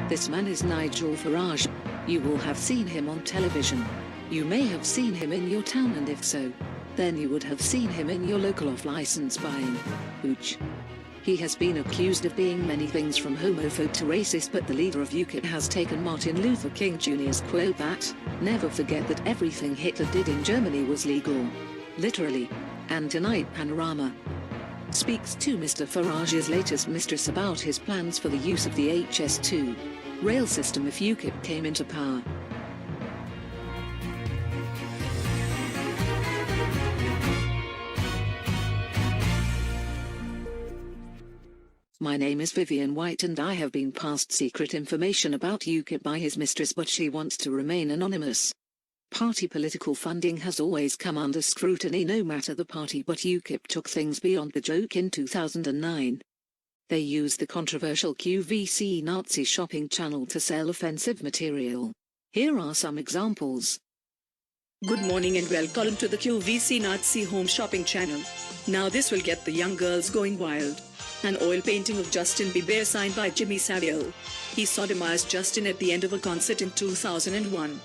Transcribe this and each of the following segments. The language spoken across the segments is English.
This man is Nigel Farage. You will have seen him on television. You may have seen him in your town, and if so, then you would have seen him in your local off-license buying hooch. He has been accused of being many things from homophobe to racist, but the leader of UKIP has taken Martin Luther King Jr.'s quote that, "Never forget that everything Hitler did in Germany was legal." Literally. And tonight Panorama speaks to Mr. Farage's latest mistress about his plans for the use of the HS2 rail system if UKIP came into power. My name is Vivian White and I have been passed secret information about UKIP by his mistress, but she wants to remain anonymous. Party political funding has always come under scrutiny no matter the party, but UKIP took things beyond the joke in 2009. They used the controversial QVC Nazi shopping channel to sell offensive material. Here are some examples. Good morning and welcome to the QVC Nazi home shopping channel. Now this will get the young girls going wild. An oil painting of Justin Bieber signed by Jimmy Savile. He sodomized Justin at the end of a concert in 2001.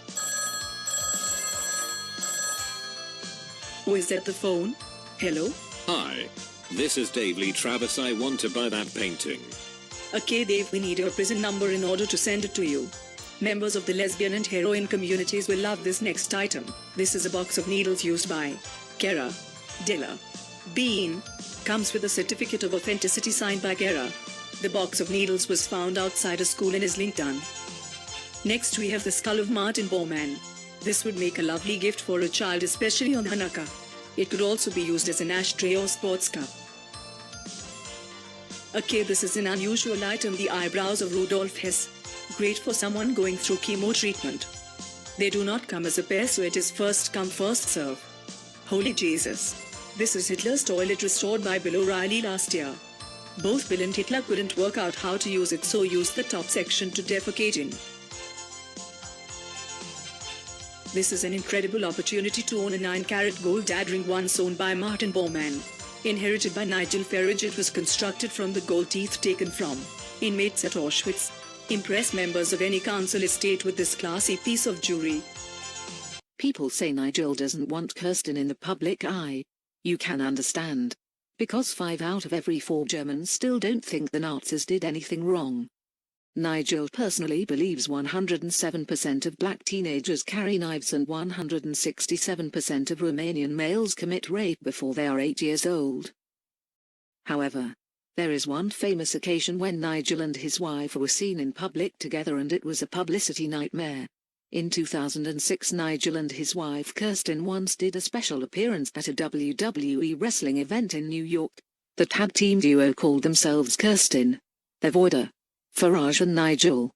Who is at the phone? Hello? Hi. This is Dave Lee Travis. I want to buy that painting. Okay Dave, we need your prison number in order to send it to you. Members of the lesbian and heroin communities will love this next item. This is a box of needles used by Cara, Delevingne. Comes with a certificate of authenticity signed by Cara. The box of needles was found outside a school and is linked done. Next we have the skull of Martin Bormann. This would make a lovely gift for a child, especially on Hanukkah. It could also be used as an ashtray or sports cup. Okay, this is an unusual item, the eyebrows of Rudolf Hess. Great for someone going through chemo treatment. They do not come as a pair, so it is first come first serve. Holy Jesus. This is Hitler's toilet restored by Bill O'Reilly last year. Both Bill and Hitler couldn't work out how to use it, so used the top section to defecate in. This is an incredible opportunity to own a 9-carat gold dad ring once owned by Martin Bormann. Inherited by Nigel Farage, it was constructed from the gold teeth taken from inmates at Auschwitz. Impress members of any council estate with this classy piece of jewelry. People say Nigel doesn't want Kirsten in the public eye. You can understand. Because 5 out of every 4 Germans still don't think the Nazis did anything wrong. Nigel personally believes 107% of black teenagers carry knives and 167% of Romanian males commit rape before they are 8 years old. However, there is one famous occasion when Nigel and his wife were seen in public together, and it was a publicity nightmare. In 2006, Nigel and his wife Kirsten once did a special appearance at a WWE wrestling event in New York. The tag team duo called themselves Kirsten, the Voider, Farage and Nigel.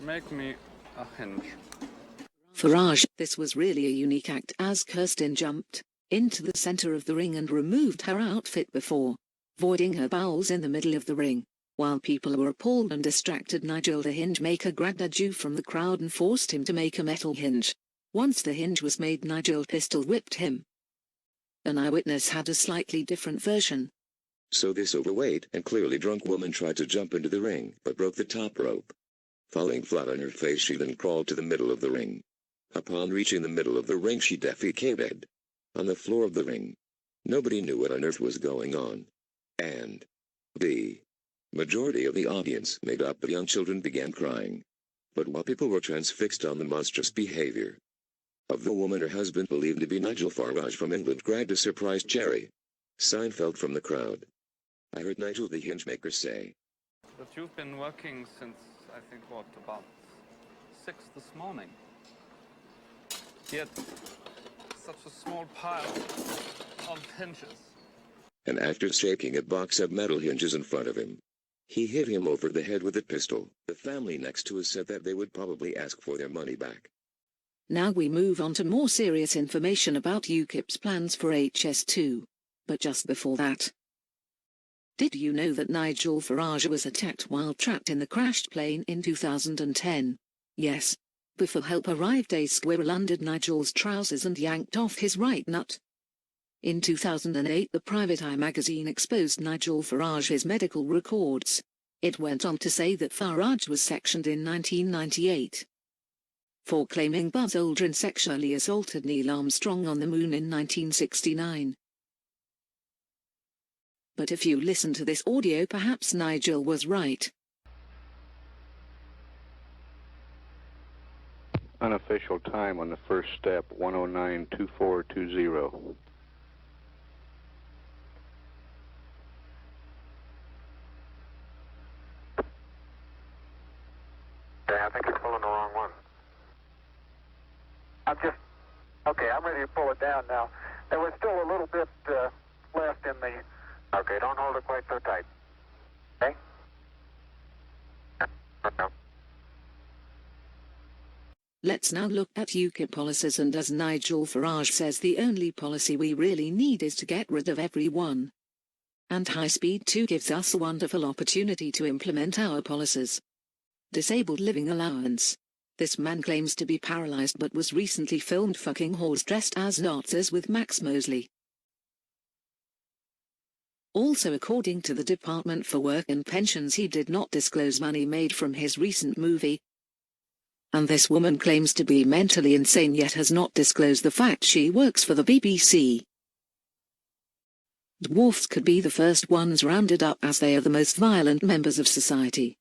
Make me a Hinge. Farage. This was really a unique act, as Kirsten jumped into the center of the ring and removed her outfit before voiding her bowels in the middle of the ring. While people were appalled and distracted, Nigel the hinge maker grabbed a Jew from the crowd and forced him to make a metal hinge. Once the hinge was made, Nigel pistol whipped him. An eyewitness had a slightly different version. So this overweight and clearly drunk woman tried to jump into the ring, but broke the top rope. Falling flat on her face, she then crawled to the middle of the ring. Upon reaching the middle of the ring, she defecated on the floor of the ring. Nobody knew what on earth was going on. And the majority of the audience, made up of young children, began crying. But while people were transfixed on the monstrous behavior of the woman her husband, believed to be Nigel Farage from England, grabbed a surprised cherry. Seinfeld from the crowd. I heard Nigel the hinge maker say, But you've been working since, I think, what, about 6 this morning. Yet, such a small pile of hinges. And after shaking a box of metal hinges in front of him, he hit him over the head with a pistol. The family next to us said that they would probably ask for their money back. Now we move on to more serious information about UKIP's plans for HS2. But just before that, did you know that Nigel Farage was attacked while trapped in the crashed plane in 2010? Yes. Before help arrived, a squirrel undid Nigel's trousers and yanked off his right nut. In 2008, the Private Eye magazine exposed Nigel Farage's medical records. It went on to say that Farage was sectioned in 1998 for claiming Buzz Aldrin sexually assaulted Neil Armstrong on the moon in 1969. But if you listen to this audio, perhaps Nigel was right. Unofficial time on the first step, 109.2420. Okay, I think you're pulling the wrong one. I'm ready to pull it down now. There was still a little bit left in the... Okay, don't hold it quite so tight. Okay? Let's now look at UKIP policies, and as Nigel Farage says, the only policy we really need is to get rid of everyone. And High Speed 2 gives us a wonderful opportunity to implement our policies. Disabled living allowance. This man claims to be paralyzed but was recently filmed fucking whores dressed as Nazis with Max Mosley. Also, according to the Department for Work and Pensions, he did not disclose money made from his recent movie. And this woman claims to be mentally insane yet has not disclosed the fact she works for the BBC. Dwarfs could be the first ones rounded up, as they are the most violent members of society.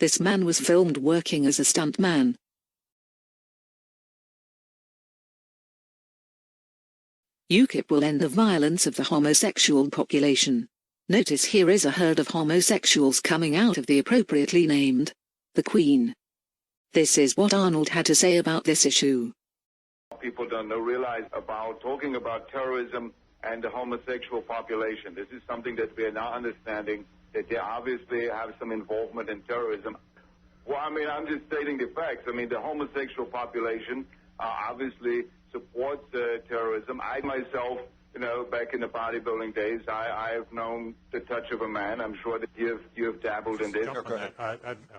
This man was filmed working as a stuntman. UKIP will end the violence of the homosexual population. Notice here is a herd of homosexuals coming out of the appropriately named the Queen. This is what Arnold had to say about this issue. People don't realize about talking about terrorism and the homosexual population. This is something that we are now understanding, that they obviously have some involvement in terrorism. Well, I mean, I'm just stating the facts. I mean, the homosexual population obviously supports terrorism. I myself, back in the bodybuilding days, I have known the touch of a man. I'm sure that you have dabbled in this.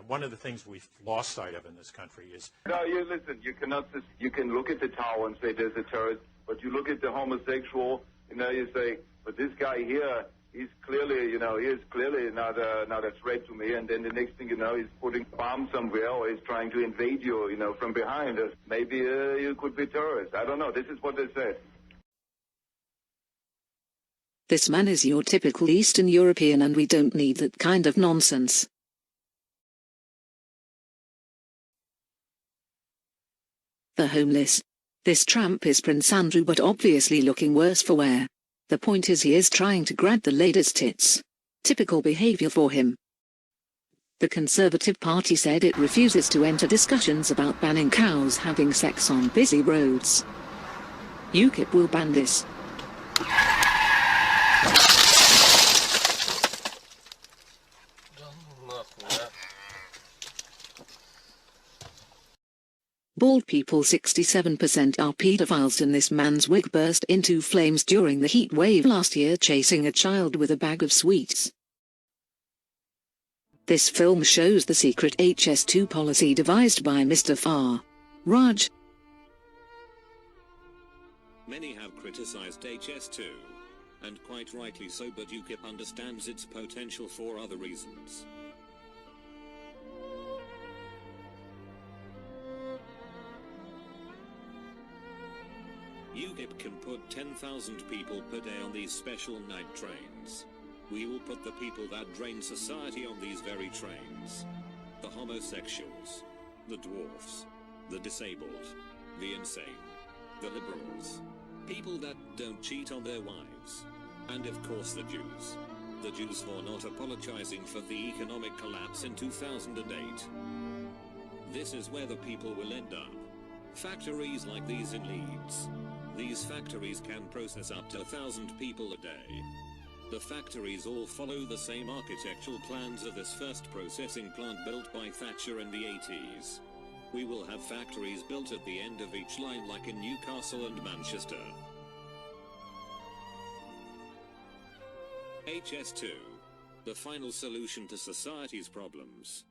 One of the things we've lost sight of in this country is... No, listen, you cannot just, you can look at the tower and say there's a terrorist, but you look at the homosexual, you say, but this guy here, he's clearly, he is clearly not a threat to me. And then the next thing you know, he's putting a bomb somewhere, or he's trying to invade you, from behind us. Maybe you could be terrorist. I don't know. This is what they said. This man is your typical Eastern European, and we don't need that kind of nonsense. The homeless. This tramp is Prince Andrew, but obviously looking worse for wear. The point is, he is trying to grab the latest tits. Typical behavior for him. The Conservative Party said it refuses to enter discussions about banning cows having sex on busy roads. UKIP will ban this. Bald people 67% are pedophiles, and this man's wig burst into flames during the heat wave last year chasing a child with a bag of sweets. This film shows the secret HS2 policy devised by Mr. Farage. Many have criticized HS2, and quite rightly so, but UKIP understands its potential for other reasons. UKIP can put 10,000 people per day on these special night trains. We will put the people that drain society on these very trains. The homosexuals, the dwarfs, the disabled, the insane, the liberals, people that don't cheat on their wives, and of course the Jews. The Jews for not apologizing for the economic collapse in 2008. This is where the people will end up. Factories like these in Leeds. These factories can process up to 1,000 people a day. The factories all follow the same architectural plans of this first processing plant built by Thatcher in the 80s. We will have factories built at the end of each line like in Newcastle and Manchester. HS2. The final solution to society's problems.